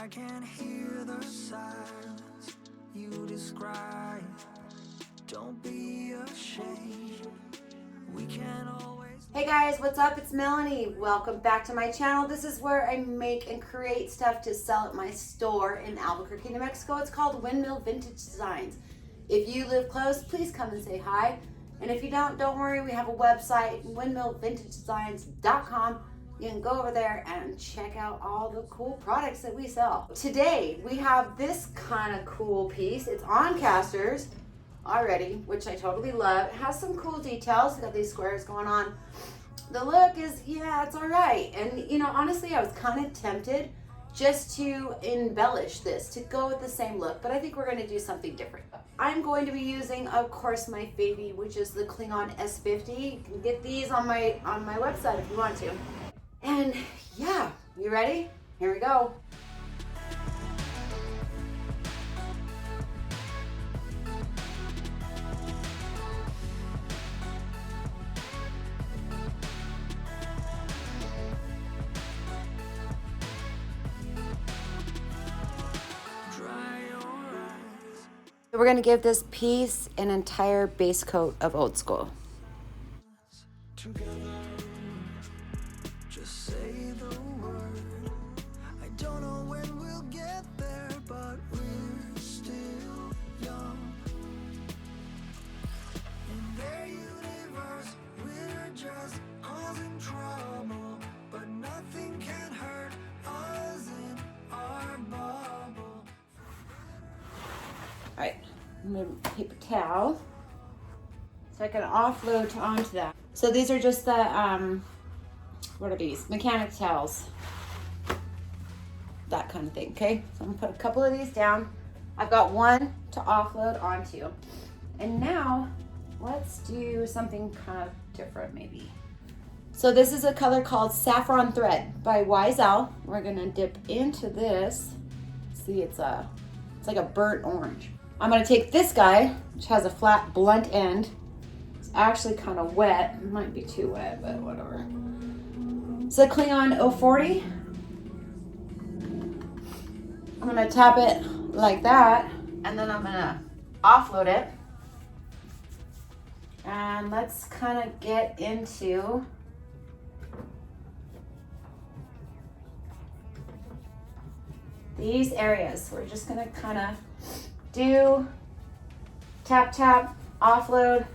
I can hear the silence you describe. Don't be ashamed. We can always. Hey guys, what's up? It's Melanie. Welcome back to my channel. This is where I make and create stuff to sell at my store in Albuquerque, New Mexico. It's called Windmill Vintage Designs. If you live close, please come and say hi. And if you don't worry, we have a website, windmillvintagedesigns.com. You can go over there and check out all the cool products that we sell. Today, we have this kind of cool piece. It's on casters already, which I totally love. It has some cool details. It's got these squares going on. The look is, yeah, it's all right. And you know, honestly, I was kind of tempted just to embellish this, to go with the same look, but I think we're going to do something different. I'm going to be using, of course, my baby, which is the Klingon S50. You can get these on my website if you want to. And yeah, you ready? Here we go. We're going to give this piece an entire base coat of old school. Together, just say the word. I don't know when we'll get there, but we're still young. In their universe, we're just causing trouble, but nothing can hurt us in our bubble. All right, I'm gonna paper towel so I can offload onto that. So these are just the, what are these? Mechanic towels. That kind of thing, okay? So I'm gonna put a couple of these down. I've got one to offload onto. And now, let's do something kind of different maybe. So this is a color called Saffron Thread by YSL. We're gonna dip into this. See, it's like a burnt orange. I'm gonna take this guy, which has a flat, blunt end. It's actually kind of wet. It might be too wet, but whatever. It's a Klingon 040. I'm gonna tap it like that, and then I'm gonna offload it. And let's kind of get into these areas. We're just gonna kind of do tap, tap, offload,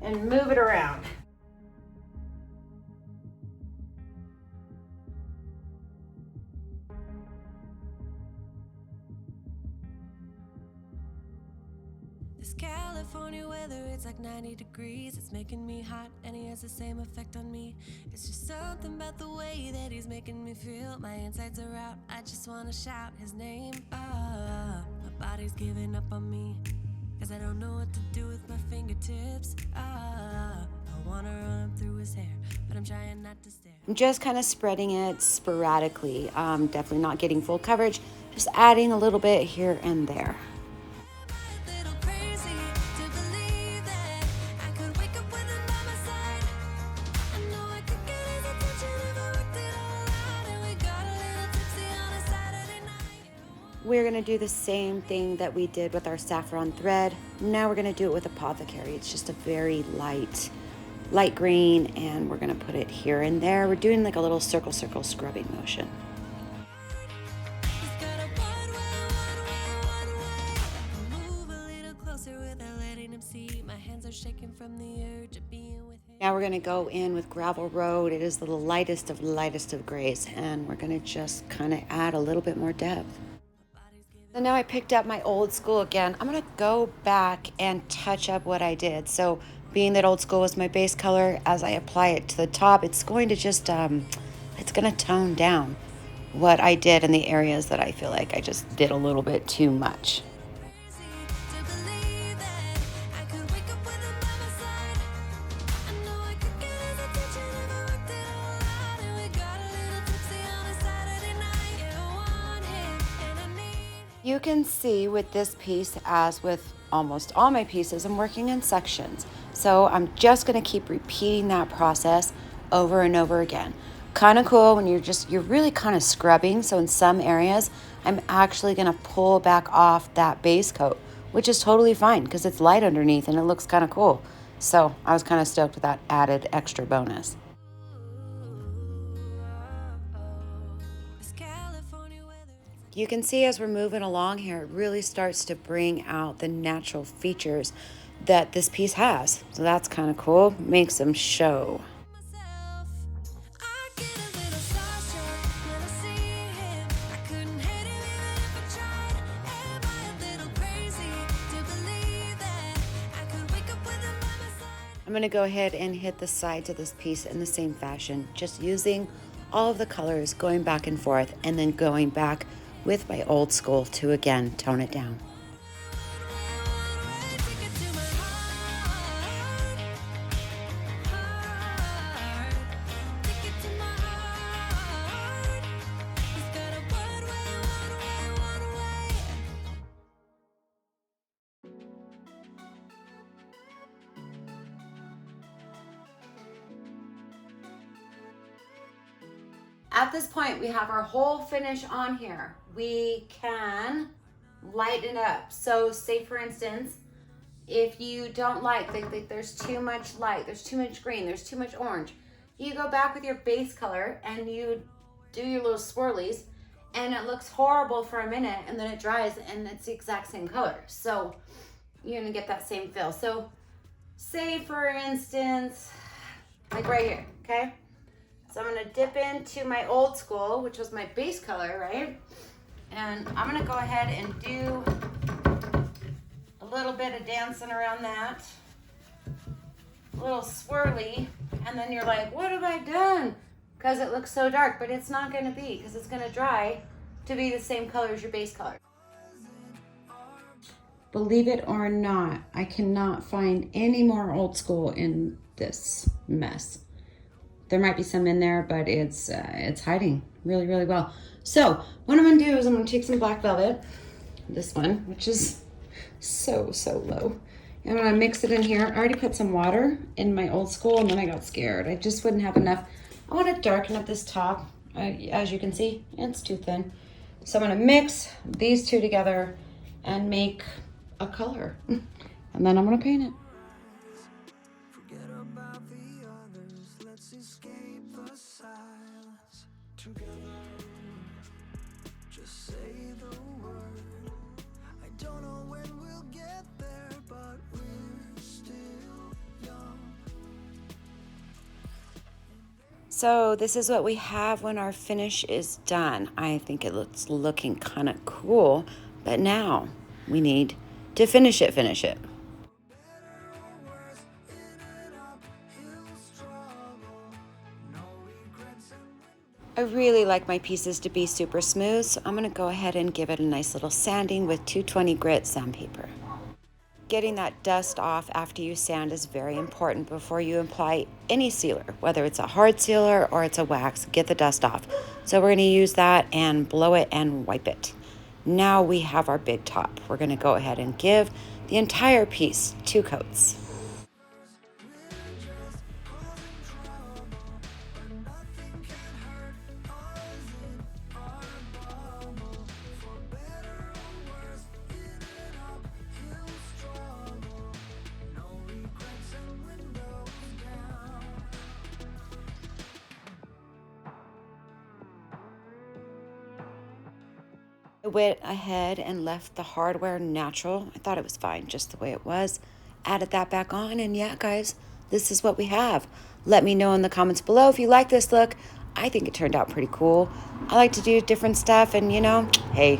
and move it around. This California weather, it's like 90 degrees. It's making me hot and he has the same effect on me. It's just something about the way that he's making me feel. My insides are out, I just wanna shout his name. My body's giving up on me, cause I don't know what to do with my fingertips. I wanna run through his hair, but I'm trying not to stare. I'm just kind of spreading it sporadically. Definitely not getting full coverage, just adding a little bit here and there. We're gonna do the same thing that we did with our Saffron Thread. Now we're gonna do it with Apothecary. It's just a very light green, and we're gonna put it here and there. We're doing like a little circle scrubbing motion. Now we're gonna go in with Gravel Road. It is the lightest of grays, and we're gonna just kind of add a little bit more depth. So now I picked up my old school again. I'm gonna go back and touch up what I did. So being that old school was my base color, as I apply it to the top, it's going to just, it's gonna tone down what I did in the areas that I feel like I just did a little bit too much. You can see with this piece, as with almost all my pieces, I'm working in sections. So I'm just gonna keep repeating that process over and over again. kind of cool when you're really kind of scrubbing. So in some areas, I'm actually going to pull back off that base coat, which is totally fine because it's light underneath and it looks kind of cool. So I was kind of stoked with that added extra bonus. This California weather. You can see as we're moving along here, it really starts to bring out the natural features that this piece has. So that's kind of cool. Makes them show. Myself, I get a little starstruck when I see him. I couldn't hate him even if I tried. Am I a little crazy to believe that I could wake up with him by my side? I'm going to go ahead and hit the sides of this piece in the same fashion, just using all of the colors, going back and forth, and then going back with my old school to again tone it down. Take it to my heart. Take it to my heart. He's got a one way. At this point, we have our whole finish on here. We can lighten it up. So say for instance, if you don't like there's too much light, there's too much green, there's too much orange, you go back with your base color and you do your little swirlies, and it looks horrible for a minute and then it dries and it's the exact same color. So you're gonna get that same feel. So say for instance, like right here, okay? So I'm gonna dip into my old school, which was my base color, right? And I'm gonna go ahead and do a little bit of dancing around that, a little swirly, and then you're like, what have I done? Because it looks so dark, but it's not gonna be, because it's gonna dry to be the same color as your base color. Believe it or not, I cannot find any more old school in this mess. There might be some in there, but it's hiding really, really well. So what I'm gonna do is I'm gonna take some black velvet, this one, which is so low. I'm gonna mix it in here. I already put some water in my old school and then I got scared. I just wouldn't have enough. I wanna darken up this top. As you can see, it's too thin. So I'm gonna mix these two together and make a color. And then I'm gonna paint it. Forget about the others. Let's escape the silence together. Just say the word. I don't know when we'll get there, but we're still young. So this is what we have when our finish is done. I think it looks looking kind of cool, but now we need to finish it. I really like my pieces to be super smooth, so I'm gonna go ahead and give it a nice little sanding with 220 grit sandpaper. Getting that dust off after you sand is very important before you apply any sealer, whether it's a hard sealer or it's a wax. Get the dust off. So we're gonna use that and blow it and wipe it. Now we have our big top. We're gonna go ahead and give the entire piece 2 coats. I went ahead and left the hardware natural. I thought it was fine just the way it was. Added that back on, and yeah, guys, this is what we have. Let me know in the comments below if you like this look. I think it turned out pretty cool. I like to do different stuff, and you know, hey,